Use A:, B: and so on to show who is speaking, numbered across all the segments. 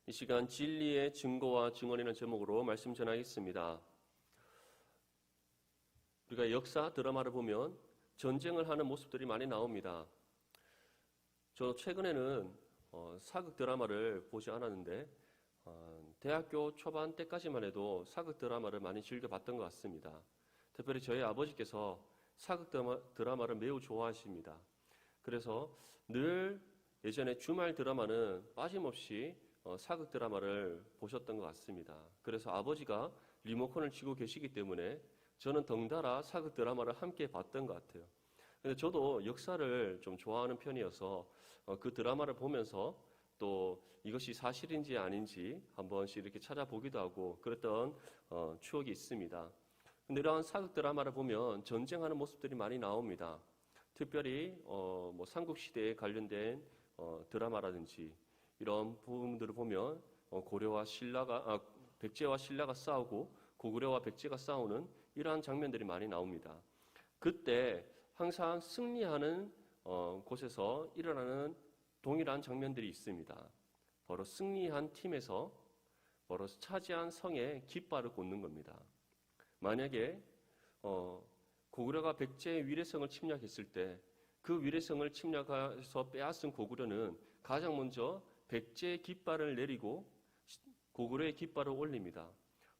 A: 이 시간 진리의 증거와 증언이라는 제목으로 말씀 전하겠습니다. 우리가 역사 드라마를 보면 전쟁을 하는 모습들이 많이 나옵니다. 저 최근에는 사극 드라마를 보지 않았는데 대학교 초반 때까지만 해도 사극 드라마를 많이 즐겨봤던 것 같습니다. 특별히 저희 아버지께서 사극 드라마를 매우 좋아하십니다. 그래서 늘 예전에 주말 드라마는 빠짐없이 사극 드라마를 보셨던 것 같습니다. 그래서 아버지가 리모컨을 쥐고 계시기 때문에 저는 덩달아 사극 드라마를 함께 봤던 것 같아요. 근데 저도 역사를 좀 좋아하는 편이어서 그 드라마를 보면서 또 이것이 사실인지 아닌지 한 번씩 이렇게 찾아보기도 하고 그랬던 추억이 있습니다. 근데 이런 사극 드라마를 보면 전쟁하는 모습들이 많이 나옵니다. 특별히 삼국시대에 관련된 드라마라든지 이런 부분들을 보면 백제와 신라가 싸우고 고구려와 백제가 싸우는 이러한 장면들이 많이 나옵니다. 그때 항상 승리하는 곳에서 일어나는 동일한 장면들이 있습니다. 바로 승리한 팀에서 바로 차지한 성에 깃발을 꽂는 겁니다. 만약에 고구려가 백제의 위례성을 침략했을 때 그 위례성을 침략해서 빼앗은 고구려는 가장 먼저 백제의 깃발을 내리고 고구려의 깃발을 올립니다.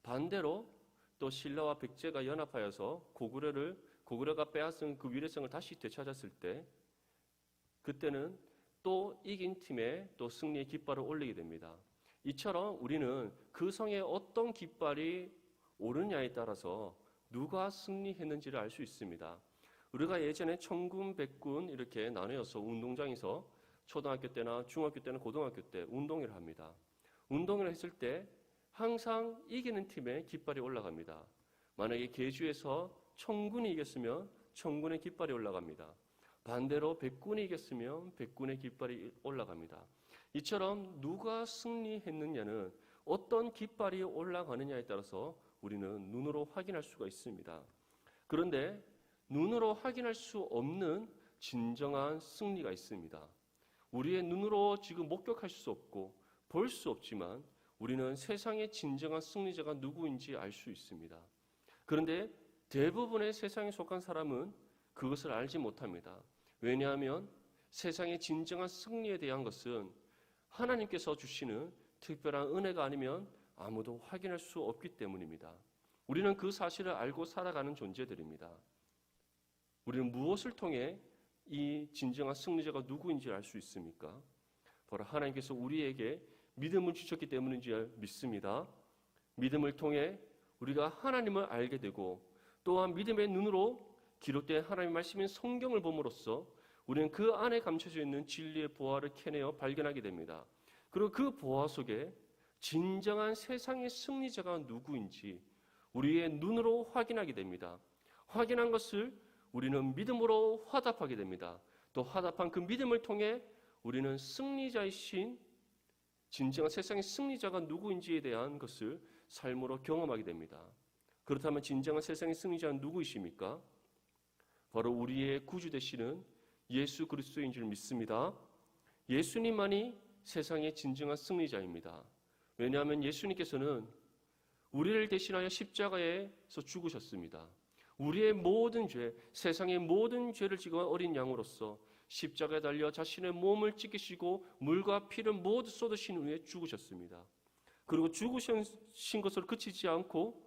A: 반대로 또 신라와 백제가 연합하여서 고구려가 빼앗은 그 위례성을 다시 되찾았을 때 그때는 또 이긴 팀에 또 승리의 깃발을 올리게 됩니다. 이처럼 우리는 그 성에 어떤 깃발이 오르냐에 따라서 누가 승리했는지를 알 수 있습니다. 우리가 예전에 천군, 백군 이렇게 나누어서 운동장에서 초등학교 때나 중학교 때나 고등학교 때 운동회를 합니다. 운동회를 했을 때 항상 이기는 팀에 깃발이 올라갑니다. 만약에 계주에서 천군이 이겼으면 천군의 깃발이 올라갑니다. 반대로 백군이 이겼으면 백군의 깃발이 올라갑니다. 이처럼 누가 승리했느냐는 어떤 깃발이 올라가느냐에 따라서 우리는 눈으로 확인할 수가 있습니다. 그런데 눈으로 확인할 수 없는 진정한 승리가 있습니다. 우리의 눈으로 지금 목격할 수 없고 볼 수 없지만 우리는 세상의 진정한 승리자가 누구인지 알 수 있습니다. 그런데 대부분의 세상에 속한 사람은 그것을 알지 못합니다. 왜냐하면 세상의 진정한 승리에 대한 것은 하나님께서 주시는 특별한 은혜가 아니면 아무도 확인할 수 없기 때문입니다. 우리는 그 사실을 알고 살아가는 존재들입니다. 우리는 무엇을 통해 이 진정한 승리자가 누구인지 알 수 있습니까? 바로 하나님께서 우리에게 믿음을 주셨기 때문인 줄 믿습니다. 믿음을 통해 우리가 하나님을 알게 되고 또한 믿음의 눈으로 기록된 하나님의 말씀인 성경을 봄으로써 우리는 그 안에 감춰져 있는 진리의 보화를 캐내어 발견하게 됩니다. 그리고 그 보화 속에 진정한 세상의 승리자가 누구인지 우리의 눈으로 확인하게 됩니다. 확인한 것을 우리는 믿음으로 화답하게 됩니다. 또 화답한 그 믿음을 통해 우리는 승리자이신 진정한 세상의 승리자가 누구인지에 대한 것을 삶으로 경험하게 됩니다. 그렇다면 진정한 세상의 승리자는 누구이십니까? 바로 우리의 구주 되시는 예수 그리스도인 줄 믿습니다. 예수님만이 세상의 진정한 승리자입니다. 왜냐하면 예수님께서는 우리를 대신하여 십자가에서 죽으셨습니다. 우리의 모든 죄, 세상의 모든 죄를 지고 어린 양으로서 십자가에 달려 자신의 몸을 찢기시고 물과 피를 모두 쏟으신 후에 죽으셨습니다. 그리고 죽으신 것으로 그치지 않고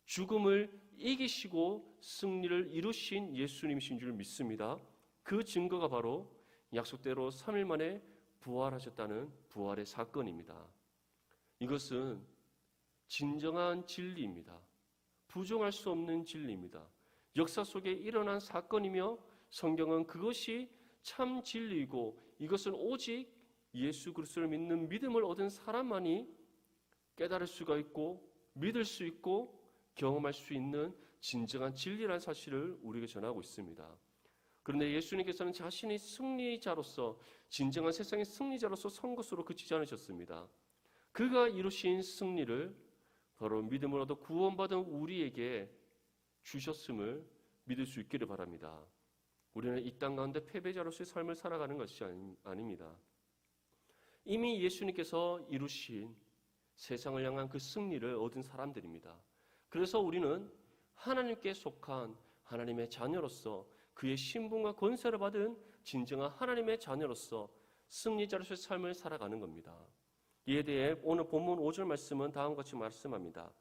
A: 죽음을 이기시고 승리를 이루신 예수님이신 줄 믿습니다. 그 증거가 바로 약속대로 3일 만에 부활하셨다는 부활의 사건입니다. 이것은 진정한 진리입니다. 부정할 수 없는 진리입니다. 역사 속에 일어난 사건이며 성경은 그것이 참 진리이고 이것은 오직 예수 그리스도를 믿는 믿음을 얻은 사람만이 깨달을 수가 있고 믿을 수 있고 경험할 수 있는 진정한 진리라는 사실을 우리에게 전하고 있습니다. 그런데 예수님께서는 자신이 승리자로서 진정한 세상의 승리자로서 선 것으로 그치지 않으셨습니다. 그가 이루신 승리를 바로 믿음을 얻어 구원받은 우리에게 주셨음을 믿을 수 있기를 바랍니다. 우리는 이 땅 가운데 패배자로서의 삶을 살아가는 것이 아닙니다. 이미 예수님께서 이루신 세상을 향한 그 승리를 얻은 사람들입니다. 그래서 우리는 하나님께 속한 하나님의 자녀로서 그의 신분과 권세를 받은 진정한 하나님의 자녀로서 승리자로서의 삶을 살아가는 겁니다. 이에 대해 오늘 본문 5절 말씀은 다음과 같이 말씀합니다.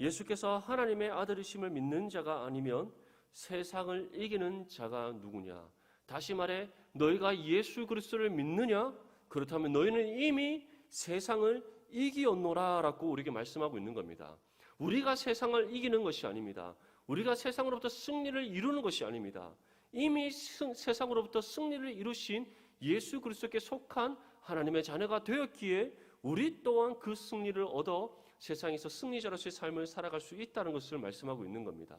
A: 예수께서 하나님의 아들이심을 믿는 자가 아니면 세상을 이기는 자가 누구냐? 다시 말해 너희가 예수 그리스도를 믿느냐? 그렇다면 너희는 이미 세상을 이기었노라 라고 우리에게 말씀하고 있는 겁니다. 우리가 세상을 이기는 것이 아닙니다. 우리가 세상으로부터 승리를 이루는 것이 아닙니다. 이미 세상으로부터 승리를 이루신 예수 그리스도께 속한 하나님의 자녀가 되었기에 우리 또한 그 승리를 얻어 세상에서 승리자로서의 삶을 살아갈 수 있다는 것을 말씀하고 있는 겁니다.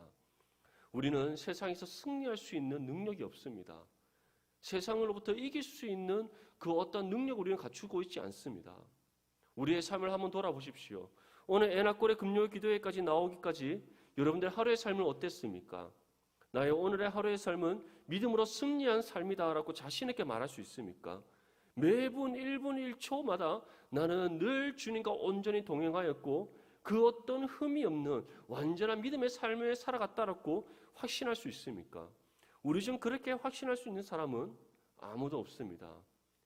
A: 우리는 세상에서 승리할 수 있는 능력이 없습니다. 세상으로부터 이길 수 있는 그 어떤 능력을 우리는 갖추고 있지 않습니다. 우리의 삶을 한번 돌아보십시오. 오늘 애나골의 금요 기도회까지 나오기까지 여러분들 하루의 삶은 어땠습니까? 나의 오늘의 하루의 삶은 믿음으로 승리한 삶이다라고 자신 있게 말할 수 있습니까? 매분 1분 1초마다 나는 늘 주님과 온전히 동행하였고 그 어떤 흠이 없는 완전한 믿음의 삶을 살아갔다라고 확신할 수 있습니까? 우리 중 그렇게 확신할 수 있는 사람은 아무도 없습니다.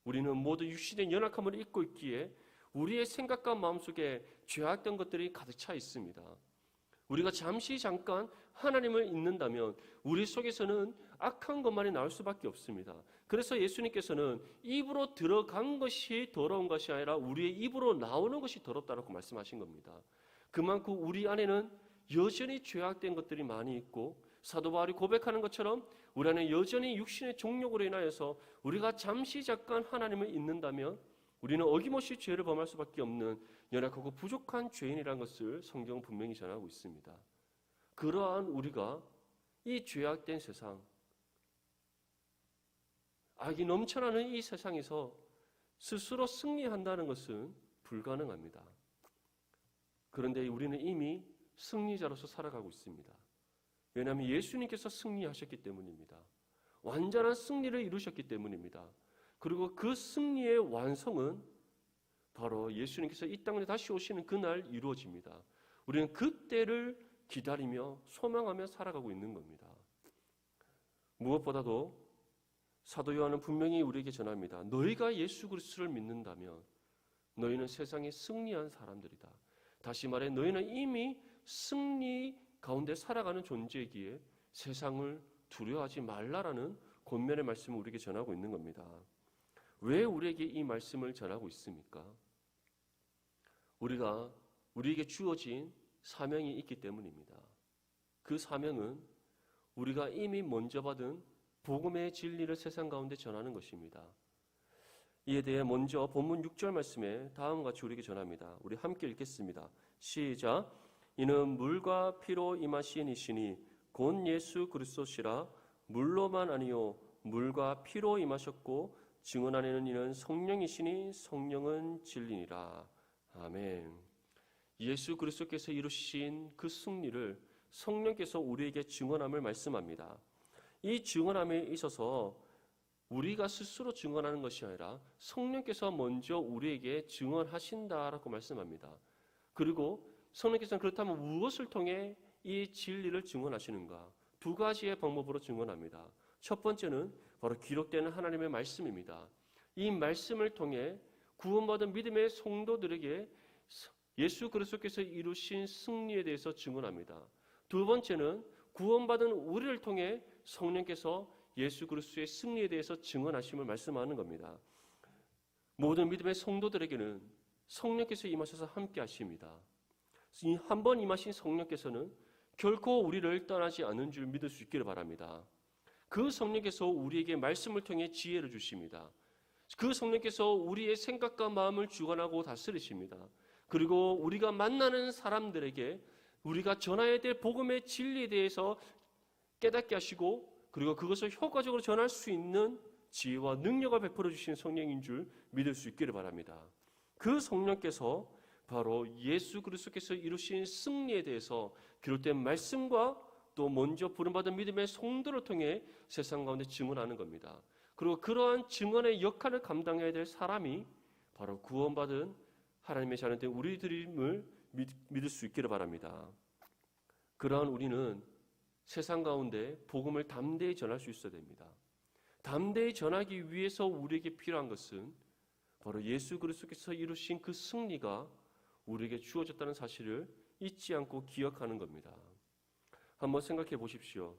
A: 우리는 모두 육신의 연약함을 입고 있기에 우리의 생각과 마음속에 죄악된 것들이 가득 차 있습니다. 우리가 잠깐 하나님을 잊는다면 우리 속에서는 악한 것만이 나올 수밖에 없습니다. 그래서 예수님께서는 입으로 들어간 것이 더러운 것이 아니라 우리의 입으로 나오는 것이 더럽다라고 말씀하신 겁니다. 그만큼 우리 안에는 여전히 죄악된 것들이 많이 있고 사도 바울이 고백하는 것처럼 우리 안에 여전히 육신의 종욕으로 인하여서 우리가 잠깐 하나님을 잊는다면 우리는 어김없이 죄를 범할 수밖에 없는 연약하고 부족한 죄인이라는 것을 성경은 분명히 전하고 있습니다. 그러한 우리가 이 죄악된 세상, 악이 넘쳐나는 이 세상에서 스스로 승리한다는 것은 불가능합니다. 그런데 우리는 이미 승리자로서 살아가고 있습니다. 왜냐하면 예수님께서 승리하셨기 때문입니다. 완전한 승리를 이루셨기 때문입니다. 그리고 그 승리의 완성은 바로 예수님께서 이 땅에 다시 오시는 그날 이루어집니다. 우리는 그때를 기다리며 소망하며 살아가고 있는 겁니다. 무엇보다도 사도 요한은 분명히 우리에게 전합니다. 너희가 예수 그리스도를 믿는다면 너희는 세상에 승리한 사람들이다. 다시 말해 너희는 이미 승리 가운데 살아가는 존재이기에 세상을 두려워하지 말라라는 권면의 말씀을 우리에게 전하고 있는 겁니다. 왜 우리에게 이 말씀을 전하고 있습니까? 우리에게 주어진 사명이 있기 때문입니다. 그 사명은 우리가 이미 먼저 받은 복음의 진리를 세상 가운데 전하는 것입니다. 이에 대해 먼저 본문 6절 말씀에 다음과 같이 우리에게 전합니다. 우리 함께 읽겠습니다. 시작. 이는 물과 피로 임하신 이시니 곧 예수 그리스도시라. 물로만 아니요 물과 피로 임하셨고 증언하는 이는 성령이시니 성령은 진리니라. 아멘. 예수 그리스도께서 이루신 그 승리를 성령께서 우리에게 증언함을 말씀합니다. 이 증언함에 있어서 우리가 스스로 증언하는 것이 아니라 성령께서 먼저 우리에게 증언하신다라고 말씀합니다. 그리고 성령께서는 그렇다면 무엇을 통해 이 진리를 증언하시는가? 두 가지의 방법으로 증언합니다. 첫 번째는 바로 기록되는 하나님의 말씀입니다. 이 말씀을 통해 구원받은 믿음의 성도들에게 예수 그리스도께서 이루신 승리에 대해서 증언합니다. 두 번째는 구원받은 우리를 통해 성령께서 예수 그리스도의 승리에 대해서 증언하심을 말씀하는 겁니다. 모든 믿음의 성도들에게는 성령께서 임하셔서 함께 하십니다. 한 번 임하신 성령께서는 결코 우리를 떠나지 않는 줄 믿을 수 있기를 바랍니다. 그 성령께서 우리에게 말씀을 통해 지혜를 주십니다. 그 성령께서 우리의 생각과 마음을 주관하고 다스리십니다. 그리고 우리가 만나는 사람들에게 우리가 전해야 될 복음의 진리에 대해서 깨닫게 하시고 그리고 그것을 효과적으로 전할 수 있는 지혜와 능력을 베풀어 주신 성령인 줄 믿을 수 있기를 바랍니다. 그 성령께서 바로 예수 그리스도께서 이루신 승리에 대해서 기록된 말씀과 또 먼저 부름받은 믿음의 성도를 통해 세상 가운데 증언하는 겁니다. 그리고 그러한 증언의 역할을 감당해야 될 사람이 바로 구원받은 하나님의 자녀된 우리들임을 믿을 수 있기를 바랍니다. 그러한 우리는 세상 가운데 복음을 담대히 전할 수 있어야 됩니다. 담대히 전하기 위해서 우리에게 필요한 것은 바로 예수 그리스도께서 이루신 그 승리가 우리에게 주어졌다는 사실을 잊지 않고 기억하는 겁니다. 한번 생각해 보십시오.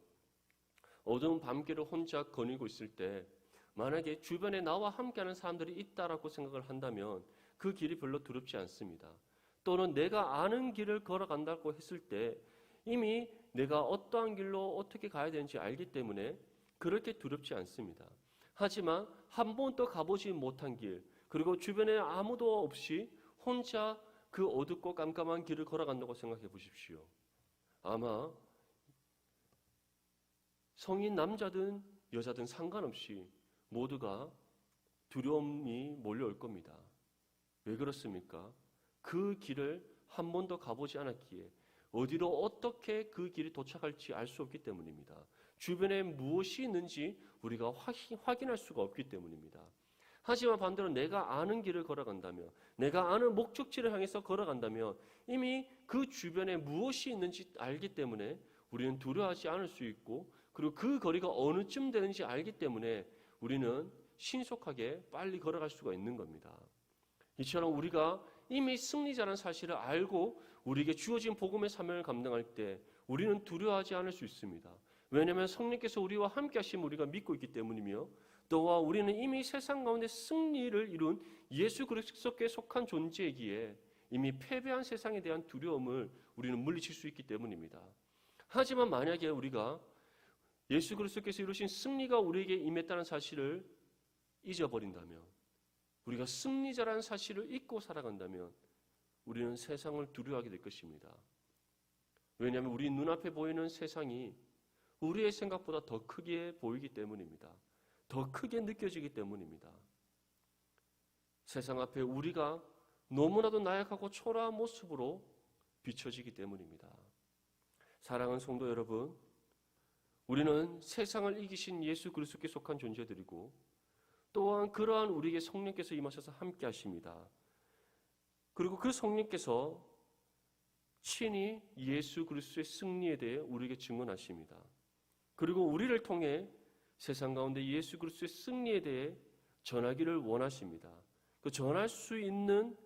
A: 어두운 밤길을 혼자 거닐고 있을 때 만약에 주변에 나와 함께하는 사람들이 있다라고 생각을 한다면 그 길이 별로 두렵지 않습니다. 또는 내가 아는 길을 걸어간다고 했을 때 이미 내가 어떠한 길로 어떻게 가야 되는지 알기 때문에 그렇게 두렵지 않습니다. 하지만 한 번도 가보지 못한 길, 그리고 주변에 아무도 없이 혼자 그 어둡고 깜깜한 길을 걸어간다고 생각해 보십시오. 아마 성인 남자든 여자든 상관없이 모두가 두려움이 몰려올 겁니다. 왜 그렇습니까? 그 길을 한 번도 가보지 않았기에 어디로 어떻게 그 길이 도착할지 알 수 없기 때문입니다. 주변에 무엇이 있는지 우리가 확인할 수가 없기 때문입니다. 하지만 반대로 내가 아는 길을 걸어간다면, 내가 아는 목적지를 향해서 걸어간다면 이미 그 주변에 무엇이 있는지 알기 때문에 우리는 두려워하지 않을 수 있고, 그리고 그 거리가 어느쯤 되는지 알기 때문에 우리는 신속하게 빨리 걸어갈 수가 있는 겁니다. 이처럼 우리가 이미 승리자라는 사실을 알고 우리에게 주어진 복음의 사명을 감당할 때 우리는 두려워하지 않을 수 있습니다. 왜냐하면 성령께서 우리와 함께 하심을 우리가 믿고 있기 때문이며, 또한 우리는 이미 세상 가운데 승리를 이룬 예수 그리스도께 속한 존재이기에 이미 패배한 세상에 대한 두려움을 우리는 물리칠 수 있기 때문입니다. 하지만 만약에 우리가 예수 그리스도께서 이루신 승리가 우리에게 임했다는 사실을 잊어버린다면, 우리가 승리자라는 사실을 잊고 살아간다면 우리는 세상을 두려워하게 될 것입니다. 왜냐하면 우리 눈앞에 보이는 세상이 우리의 생각보다 더 크게 보이기 때문입니다. 더 크게 느껴지기 때문입니다. 세상 앞에 우리가 너무나도 나약하고 초라한 모습으로 비춰지기 때문입니다. 사랑하는 성도 여러분, 우리는 세상을 이기신 예수 그리스도께 속한 존재들이고, 또한 그러한 우리에게 성령께서 임하셔서 함께 하십니다. 그리고 그 성령께서 친히 예수 그리스도의 승리에 대해 우리에게 증언하십니다. 그리고 우리를 통해 세상 가운데 예수 그리스도의 승리에 대해 전하기를 원하십니다. 그 전할 수 있는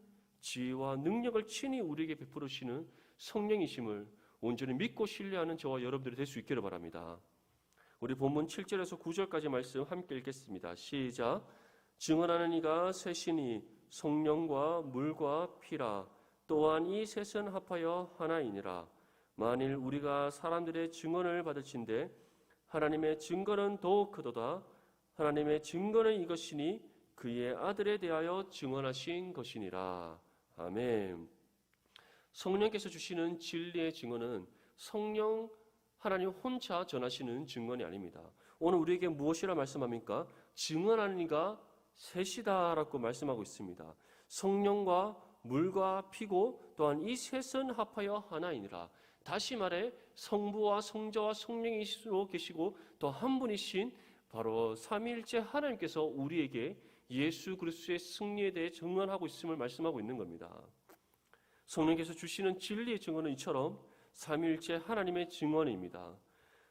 A: 지혜와 능력을 친히 우리에게 베풀으시는 성령이심을 온전히 믿고 신뢰하는 저와 여러분들이 될 수 있기를 바랍니다. 우리 본문 7절에서 9절까지 말씀 함께 읽겠습니다. 시작. 증언하는 이가 셋이니 성령과 물과 피라. 또한 이 셋은 합하여 하나이니라. 만일 우리가 사람들의 증언을 받을진대 하나님의 증거는 더욱 크도다. 하나님의 증거는 이것이니 그의 아들에 대하여 증언하신 것이니라. 아멘. 성령께서 주시는 진리의 증언은 성령 하나님 혼자 전하시는 증언이 아닙니다. 오늘 우리에게 무엇이라 말씀합니까? 증언하는 이가 셋이다라고 말씀하고 있습니다. 성령과 물과 피고 또한 이 셋은 합하여 하나이니라. 다시 말해 성부와 성자와 성령이시로 계시고 또 한 분이신 바로 삼위일체 하나님께서 우리에게 예수 그리스도의 승리에 대해 증언하고 있음을 말씀하고 있는 겁니다. 성령께서 주시는 진리의 증언은 이처럼 삼위일체 하나님의 증언입니다.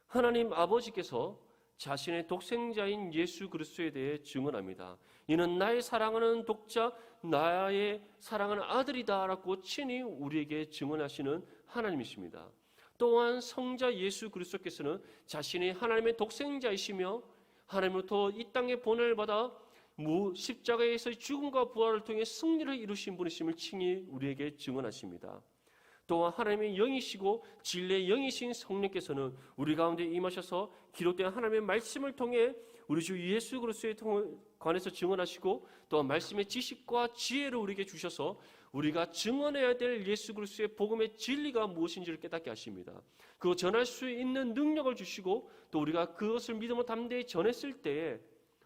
A: 하나님 아버지께서 자신의 독생자인 예수 그리스도에 대해 증언합니다. 이는 나의 사랑하는 독자, 나의 사랑하는 아들이다라고 친히 우리에게 증언하시는 하나님이십니다. 또한 성자 예수 그리스도께서는 자신이 하나님의 독생자이시며 하나님으로부터 이 땅에 보냄을 받아 십자가에서의 죽음과 부활을 통해 승리를 이루신 분이심을 친히 우리에게 증언하십니다. 또한 하나님의 영이시고 진리의 영이신 성령께서는 우리 가운데 임하셔서 기록된 하나님의 말씀을 통해 우리 주 예수 그리스도에 관해서 증언하시고 또한 말씀의 지식과 지혜를 우리에게 주셔서 우리가 증언해야 될 예수 그리스도의 복음의 진리가 무엇인지를 깨닫게 하십니다. 그거 전할 수 있는 능력을 주시고 또 우리가 그것을 믿음으로 담대히 전했을 때에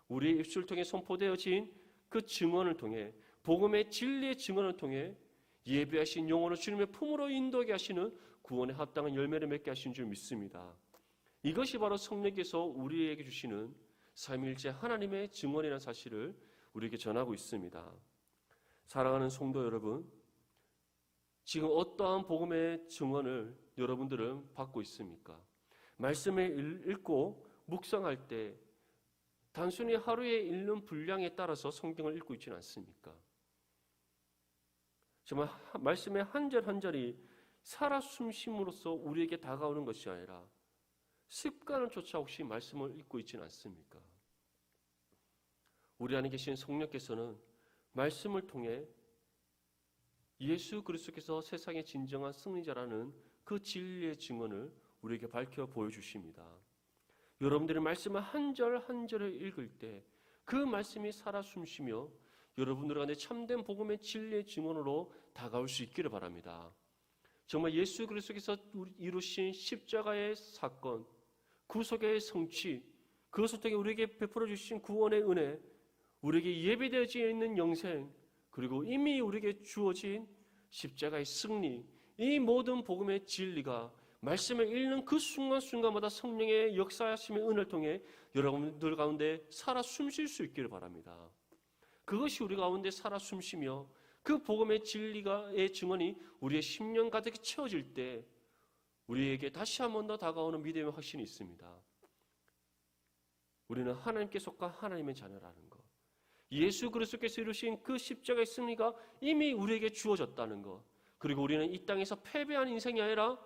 A: 우리의 입술을 통해 선포되어진 그 증언을 통해 복음의 진리의 증언을 통해 예배하신 영혼을 주님의 품으로 인도하게 하시는 구원에 합당한 열매를 맺게 하신 줄 믿습니다. 이것이 바로 성령께서 우리에게 주시는 삼위일체 하나님의 증언이라는 사실을 우리에게 전하고 있습니다. 사랑하는 성도 여러분, 지금 어떠한 복음의 증언을 여러분들은 받고 있습니까? 말씀을 읽고 묵상할 때 단순히 하루에 읽는 분량에 따라서 성경을 읽고 있지는 않습니까? 정말 말씀의 한 절 한 절이 살아 숨심으로써 우리에게 다가오는 것이 아니라 습관을 쫓아 혹시 말씀을 읽고 있지는 않습니까? 우리 안에 계신 성령께서는 말씀을 통해 예수 그리스도께서 세상의 진정한 승리자라는 그 진리의 증언을 우리에게 밝혀 보여주십니다. 여러분들이 말씀을 한 절 한 절을 읽을 때 그 말씀이 살아 숨쉬며 여러분들 안에 참된 복음의 진리의 증언으로 다가올 수 있기를 바랍니다. 정말 예수 그리스도께서 이루신 십자가의 사건, 구속의 성취, 그것을 통해 우리에게 베풀어 주신 구원의 은혜, 우리에게 예비되어져 있는 영생, 그리고 이미 우리에게 주어진 십자가의 승리, 이 모든 복음의 진리가 말씀을 읽는 그 순간순간마다 성령의 역사하심의 은혜를 통해 여러분들 가운데 살아 숨쉴 수 있기를 바랍니다. 그것이 우리 가운데 살아 숨쉬며 그 복음의 진리가의 증언이 우리의 심령 가득히 채워질 때 우리에게 다시 한 번 더 다가오는 믿음의 확신이 있습니다. 우리는 하나님께 속한 하나님의 자녀라는 것, 예수 그리스도께서 이루신 그 십자가의 승리가 이미 우리에게 주어졌다는 것, 그리고 우리는 이 땅에서 패배한 인생이 아니라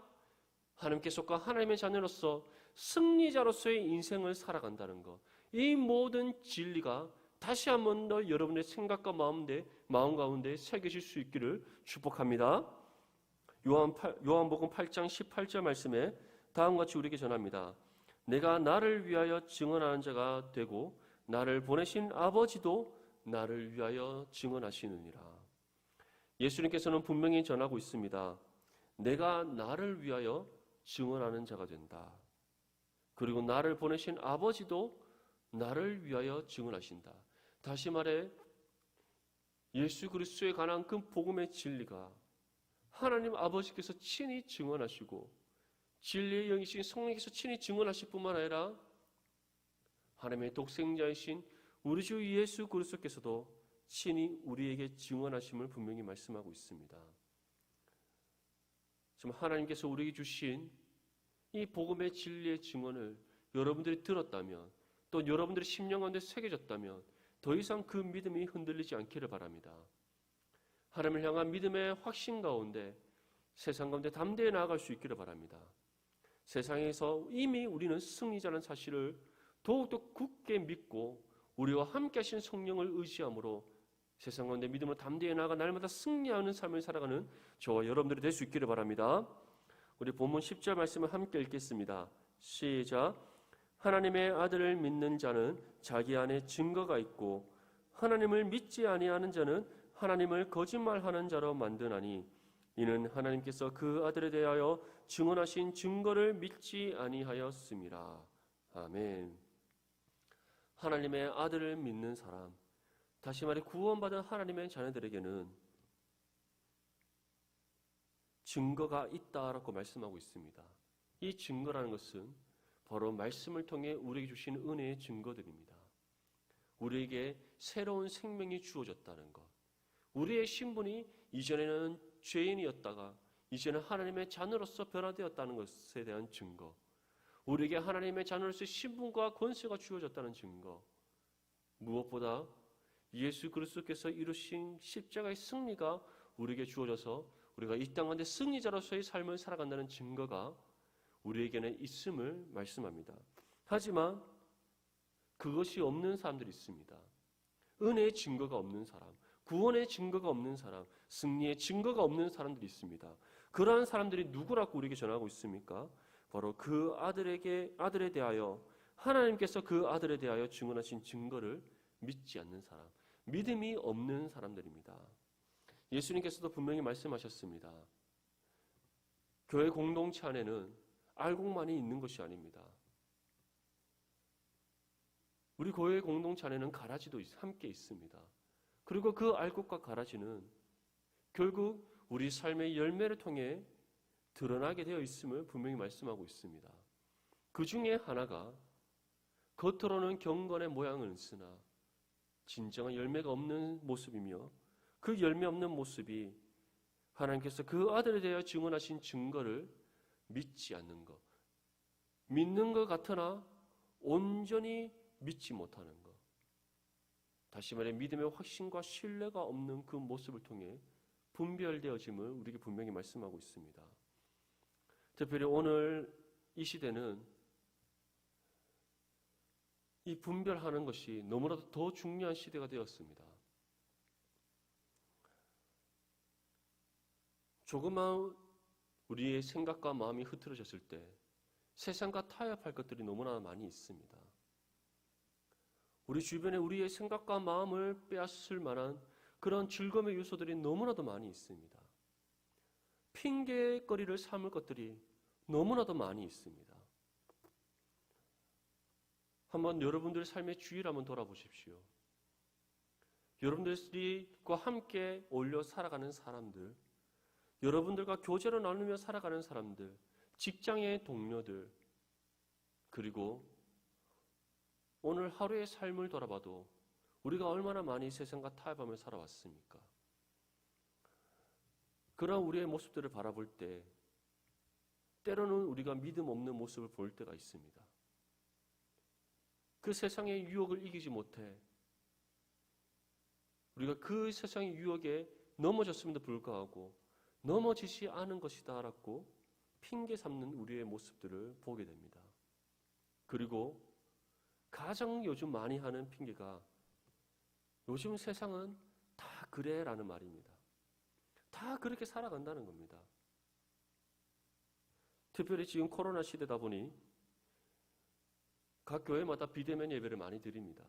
A: 하나님께 속한 하나님의 자녀로서 승리자로서의 인생을 살아간다는 것, 이 모든 진리가 다시 한 번 더 여러분의 생각과 마음 가운데 새겨질 수 있기를 축복합니다. 요한복음 8장 18절 말씀에 다음과 같이 우리에게 전합니다. 내가 나를 위하여 증언하는 자가 되고 나를 보내신 아버지도 나를 위하여 증언하시느니라. 예수님께서는 분명히 전하고 있습니다. 내가 나를 위하여 증언하는 자가 된다. 그리고 나를 보내신 아버지도 나를 위하여 증언하신다. 다시 말해 예수 그리스도에 관한 그 복음의 진리가 하나님 아버지께서 친히 증언하시고 진리의 영이신 성령께서 친히 증언하실 뿐만 아니라 하나님의 독생자이신 우리 주 예수 그리스도께서도 친히 우리에게 증언하심을 분명히 말씀하고 있습니다. 지금 하나님께서 우리에게 주신 이 복음의 진리의 증언을 여러분들이 들었다면, 또 여러분들의 심령 가운데 새겨졌다면 더 이상 그 믿음이 흔들리지 않기를 바랍니다. 하나님을 향한 믿음의 확신 가운데 세상 가운데 담대히 나아갈 수 있기를 바랍니다. 세상에서 이미 우리는 승리자라는 사실을 더욱더 굳게 믿고 우리와 함께 하신 성령을 의지함으로 세상 가운데 믿음으로 담대히 나아가 날마다 승리하는 삶을 살아가는 저와 여러분들이 될 수 있기를 바랍니다. 우리 본문 10절 말씀을 함께 읽겠습니다. 시작. 하나님의 아들을 믿는 자는 자기 안에 증거가 있고 하나님을 믿지 아니하는 자는 하나님을 거짓말하는 자로 만드나니 이는 하나님께서 그 아들에 대하여 증언하신 증거를 믿지 아니하였음이라. 아멘. 하나님의 아들을 믿는 사람, 다시 말해 구원받은 하나님의 자녀들에게는 증거가 있다라고 말씀하고 있습니다. 이 증거라는 것은 바로 말씀을 통해 우리에게 주신 은혜의 증거들입니다. 우리에게 새로운 생명이 주어졌다는 것, 우리의 신분이 이전에는 죄인이었다가 이제는 하나님의 자녀로서 변화되었다는 것에 대한 증거, 우리에게 하나님의 자녀로서의 신분과 권세가 주어졌다는 증거, 무엇보다 예수 그리스도께서 이루신 십자가의 승리가 우리에게 주어져서 우리가 이 땅 가운데 승리자로서의 삶을 살아간다는 증거가 우리에게는 있음을 말씀합니다. 하지만 그것이 없는 사람들이 있습니다. 은혜의 증거가 없는 사람, 구원의 증거가 없는 사람, 승리의 증거가 없는 사람들이 있습니다. 그러한 사람들이 누구라고 우리에게 전하고 있습니까? 바로 그 아들에 대하여 하나님께서 그 아들에 대하여 증언하신 증거를 믿지 않는 사람, 믿음이 없는 사람들입니다. 예수님께서도 분명히 말씀하셨습니다. 교회 공동체 안에는 알곡만이 있는 것이 아닙니다. 우리 교회 공동체 안에는 가라지도 함께 있습니다. 그리고 그 알곡과 가라지는 결국 우리 삶의 열매를 통해 드러나게 되어 있음을 분명히 말씀하고 있습니다. 그 중에 하나가 겉으로는 경건의 모양을 쓰나 진정한 열매가 없는 모습이며 그 열매 없는 모습이 하나님께서 그 아들에 대하여 증언하신 증거를 믿지 않는 것, 믿는 것 같으나 온전히 믿지 못하는 것, 다시 말해 믿음의 확신과 신뢰가 없는 그 모습을 통해 분별되어짐을 우리에게 분명히 말씀하고 있습니다. 특별히 오늘 이 시대는 이 분별하는 것이 너무나도 더 중요한 시대가 되었습니다. 조그마한 우리의 생각과 마음이 흐트러졌을 때 세상과 타협할 것들이 너무나 많이 있습니다. 우리 주변에 우리의 생각과 마음을 빼앗을 만한 그런 즐거움의 요소들이 너무나도 많이 있습니다. 핑계거리를 삼을 것들이 너무나도 많이 있습니다. 한번 여러분들의 삶의 주위를 한번 돌아보십시오. 여러분들과 함께 어울려 살아가는 사람들, 여러분들과 교제를 나누며 살아가는 사람들, 직장의 동료들, 그리고 오늘 하루의 삶을 돌아봐도 우리가 얼마나 많이 세상과 타협하며 살아왔습니까? 그런 우리의 모습들을 바라볼 때 때로는 우리가 믿음 없는 모습을 볼 때가 있습니다. 그 세상의 유혹을 이기지 못해 우리가 그 세상의 유혹에 넘어졌음에도 불구하고 넘어지지 않은 것이다라고 핑계 삼는 우리의 모습들을 보게 됩니다. 그리고 가장 요즘 많이 하는 핑계가 요즘 세상은 다 그래라는 말입니다. 다 그렇게 살아간다는 겁니다. 특별히 지금 코로나 시대다 보니 각 교회마다 비대면 예배를 많이 드립니다.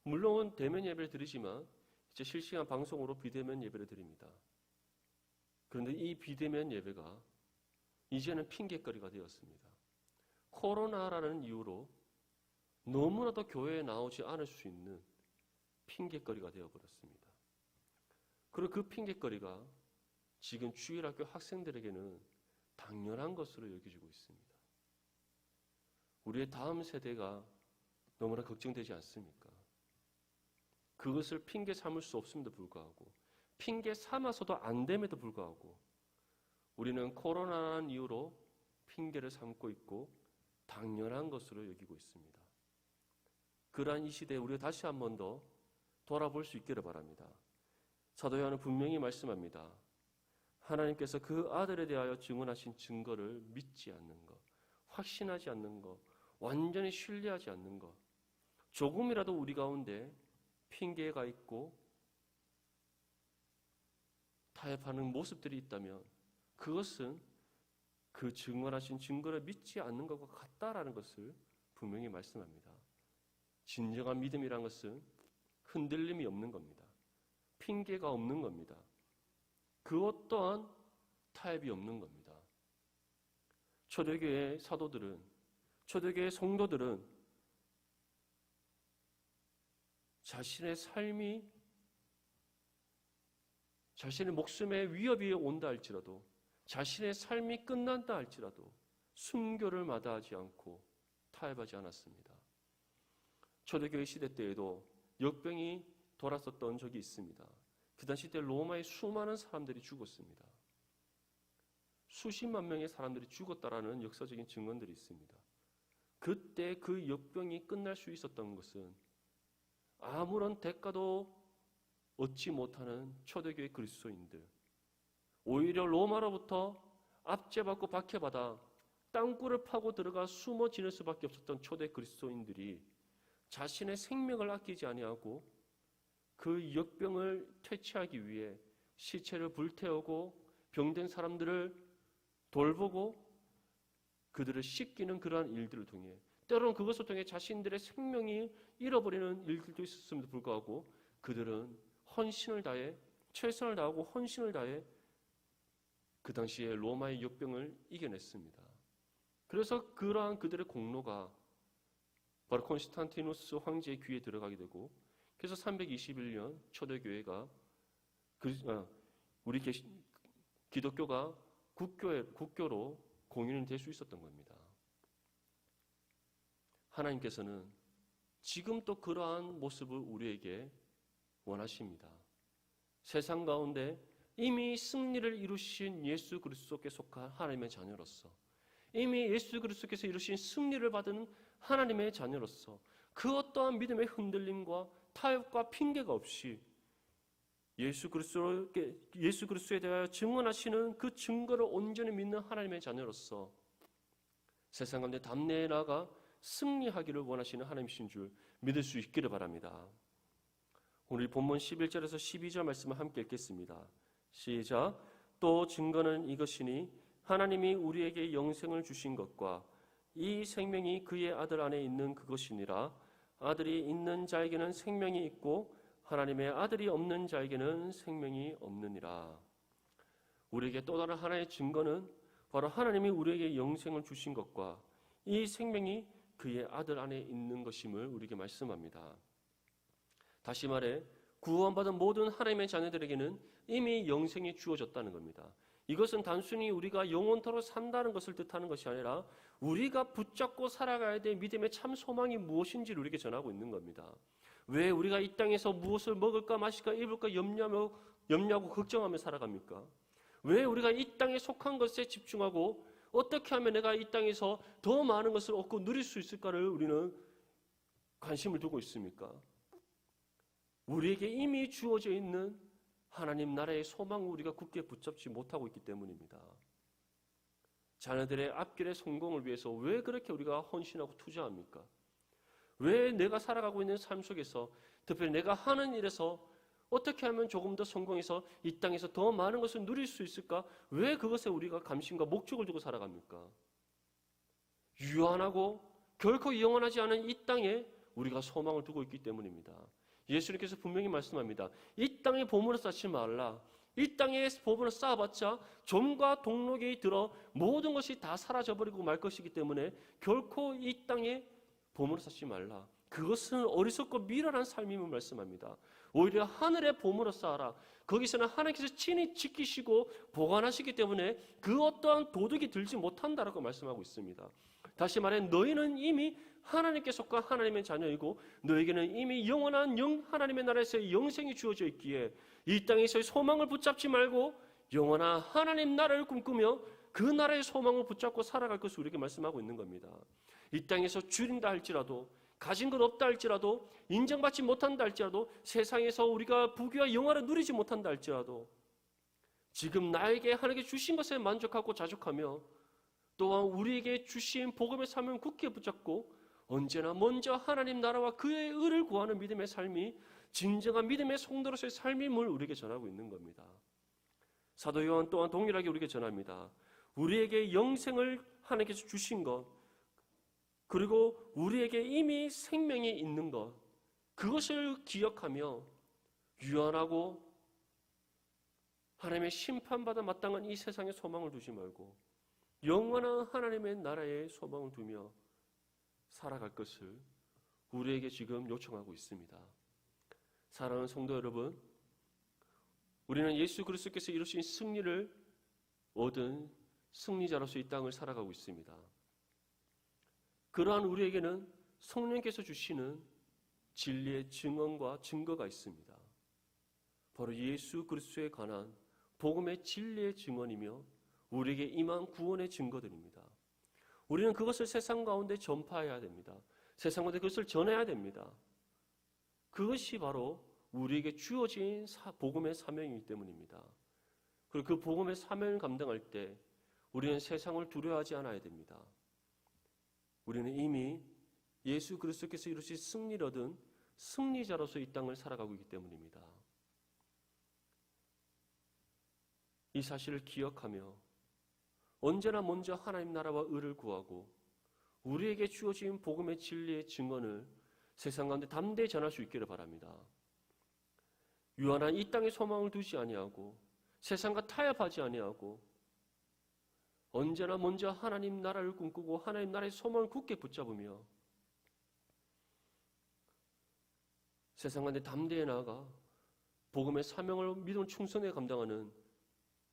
A: 물론 대면 예배를 드리지만 이제 실시간 방송으로 비대면 예배를 드립니다. 그런데 이 비대면 예배가 이제는 핑계거리가 되었습니다. 코로나라는 이유로 너무나도 교회에 나오지 않을 수 있는 핑계거리가 되어버렸습니다. 그리고 그 핑계거리가 지금 주일학교 학생들에게는 당연한 것으로 여겨지고 있습니다. 우리의 다음 세대가 너무나 걱정되지 않습니까? 그것을 핑계 삼을 수 없음에도 불구하고 핑계 삼아서도 안 됨에도 불구하고 우리는 코로나라는 이유로 핑계를 삼고 있고 당연한 것으로 여기고 있습니다. 그러한 이 시대에 우리가 다시 한 번 더 돌아볼 수 있기를 바랍니다. 사도 요한은 분명히 말씀합니다. 하나님께서 그 아들에 대하여 증언하신 증거를 믿지 않는 것, 확신하지 않는 것, 완전히 신뢰하지 않는 것, 조금이라도 우리 가운데 핑계가 있고 타협하는 모습들이 있다면 그것은 그 증언하신 증거를 믿지 않는 것과 같다라는 것을 분명히 말씀합니다. 진정한 믿음이란 것은 흔들림이 없는 겁니다. 핑계가 없는 겁니다. 그것 또한 타협이 없는 겁니다. 초대교회 사도들은, 초대교회 성도들은 자신의 삶이, 자신의 목숨에 위협이 온다 할지라도, 자신의 삶이 끝난다 할지라도 순교를 마다하지 않고 타협하지 않았습니다. 초대교회 시대 때에도 역병이 돌았었던 적이 있습니다. 그 당시 때 로마의 수많은 사람들이 죽었습니다. 수십만 명의 사람들이 죽었다라는 역사적인 증언들이 있습니다. 그때 그 역병이 끝날 수 있었던 것은 아무런 대가도 얻지 못하는 초대교회 그리스도인들, 오히려 로마로부터 압제받고 박해받아 땅굴을 파고 들어가 숨어 지낼 수밖에 없었던 초대 그리스도인들이 자신의 생명을 아끼지 아니하고 그 역병을 퇴치하기 위해 시체를 불태우고 병든 사람들을 돌보고 그들을 씻기는 그러한 일들을 통해, 때로는 그것을 통해 자신들의 생명이 잃어버리는 일들도 있었음에도 불구하고 그들은 헌신을 다해, 최선을 다하고 헌신을 다해 그 당시에 로마의 역병을 이겨냈습니다. 그래서 그러한 그들의 공로가 바로 콘스탄티누스 황제의 귀에 들어가게 되고, 그래서 321년 초대교회가 우리 기독교가 국교로 공인이 될 수 있었던 겁니다. 하나님께서는 지금 또 그러한 모습을 우리에게 원하십니다. 세상 가운데 이미 승리를 이루신 예수 그리스도께 속한 하나님의 자녀로서, 이미 예수 그리스도께서 이루신 승리를 받은 하나님의 자녀로서 그 어떠한 믿음의 흔들림과 타협과 핑계가 없이 예수 그리스도에 대하여 증언하시는 그 증거를 온전히 믿는 하나님의 자녀로서 세상 가운데 담대히 나아가 승리하기를 원하시는 하나님이신 줄 믿을 수 있기를 바랍니다. 오늘 본문 11절에서 12절 말씀을 함께 읽겠습니다. 시작. 또 증거는 이것이니 하나님이 우리에게 영생을 주신 것과 이 생명이 그의 아들 안에 있는 그것이니라. 아들이 있는 자에게는 생명이 있고 하나님의 아들이 없는 자에게는 생명이 없느니라. 우리에게 또 다른 하나의 증거는 바로 하나님이 우리에게 영생을 주신 것과 이 생명이 그의 아들 안에 있는 것임을 우리에게 말씀합니다. 다시 말해 구원받은 모든 하나님의 자녀들에게는 이미 영생이 주어졌다는 겁니다. 이것은 단순히 우리가 영원토록 산다는 것을 뜻하는 것이 아니라 우리가 붙잡고 살아가야 될 믿음의 참 소망이 무엇인지를 우리에게 전하고 있는 겁니다. 왜 우리가 이 땅에서 무엇을 먹을까 마실까 입을까 염려하고 걱정하며 살아갑니까? 왜 우리가 이 땅에 속한 것에 집중하고 어떻게 하면 내가 이 땅에서 더 많은 것을 얻고 누릴 수 있을까를 우리는 관심을 두고 있습니까? 우리에게 이미 주어져 있는 하나님 나라의 소망을 우리가 굳게 붙잡지 못하고 있기 때문입니다. 자녀들의 앞길의 성공을 위해서 왜 그렇게 우리가 헌신하고 투자합니까? 왜 내가 살아가고 있는 삶 속에서 특별히 내가 하는 일에서 어떻게 하면 조금 더 성공해서 이 땅에서 더 많은 것을 누릴 수 있을까? 왜 그것에 우리가 감심과 목적을 두고 살아갑니까? 유한하고 결코 영원하지 않은 이 땅에 우리가 소망을 두고 있기 때문입니다. 예수님께서 분명히 말씀합니다. 이 땅에 보물을 쌓지 말라. 이 땅에 보물을 쌓아봤자 점과 동록이 들어 모든 것이 다 사라져버리고 말 것이기 때문에 결코 이 땅에 보물을 쌓지 말라. 그것은 어리석고 미련한 삶임을 말씀합니다. 오히려 하늘에 보물을 쌓아라. 거기서는 하나님께서 친히 지키시고 보관하시기 때문에 그 어떠한 도둑이 들지 못한다라고 말씀하고 있습니다. 다시 말해 너희는 이미 하나님께 속한 하나님의 자녀이고 너에게는 이미 영원한 하나님의 나라에서의 영생이 주어져 있기에 이 땅에서의 소망을 붙잡지 말고 영원한 하나님 나라를 꿈꾸며 그 나라의 소망을 붙잡고 살아갈 것을 우리에게 말씀하고 있는 겁니다. 이 땅에서 줄인다 할지라도 가진 것 없다 할지라도 인정받지 못한다 할지라도 세상에서 우리가 부귀와 영화를 누리지 못한다 할지라도 지금 나에게 하나님께 주신 것에 만족하고 자족하며 또한 우리에게 주신 복음의 삶을 굳게 붙잡고 언제나 먼저 하나님 나라와 그의 의를 구하는 믿음의 삶이 진정한 믿음의 성도로서의 삶임을 우리에게 전하고 있는 겁니다. 사도 요한 또한 동일하게 우리에게 전합니다. 우리에게 영생을 하나님께서 주신 것 그리고 우리에게 이미 생명이 있는 것 그것을 기억하며 유한하고 하나님의 심판받아 마땅한 이 세상에 소망을 두지 말고 영원한 하나님의 나라에 소망을 두며 살아갈 것을 우리에게 지금 요청하고 있습니다. 사랑하는 성도 여러분, 우리는 예수 그리스도께서 이루신 승리를 얻은 승리자로서 이 땅을 살아가고 있습니다. 그러한 우리에게는 성령께서 주시는 진리의 증언과 증거가 있습니다. 바로 예수 그리스도에 관한 복음의 진리의 증언이며 우리에게 임한 구원의 증거들입니다. 우리는 그것을 세상 가운데 전파해야 됩니다. 세상 가운데 그것을 전해야 됩니다. 그것이 바로 우리에게 주어진 복음의 사명이기 때문입니다. 그리고 그 복음의 사명을 감당할 때 우리는 세상을 두려워하지 않아야 됩니다. 우리는 이미 예수 그리스도께서 이루신 승리를 얻은 승리자로서 이 땅을 살아가고 있기 때문입니다. 이 사실을 기억하며 언제나 먼저 하나님 나라와 의를 구하고 우리에게 주어진 복음의 진리의 증언을 세상 가운데 담대히 전할 수 있기를 바랍니다. 유한한 이 땅에 소망을 두지 아니하고 세상과 타협하지 아니하고 언제나 먼저 하나님 나라를 꿈꾸고 하나님 나라의 소망을 굳게 붙잡으며 세상 가운데 담대히 나아가 복음의 사명을 믿음 충성에 감당하는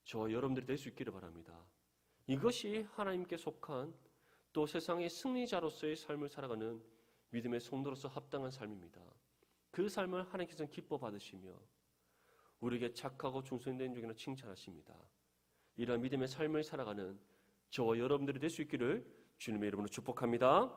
A: 저와 여러분들이 될 수 있기를 바랍니다. 이것이 하나님께 속한 또 세상의 승리자로서의 삶을 살아가는 믿음의 성도로서 합당한 삶입니다. 그 삶을 하나님께서는 기뻐 받으시며 우리에게 착하고 충성된 종이라 칭찬하십니다. 이러한 믿음의 삶을 살아가는 저와 여러분들이 될 수 있기를 주님의 이름으로 축복합니다.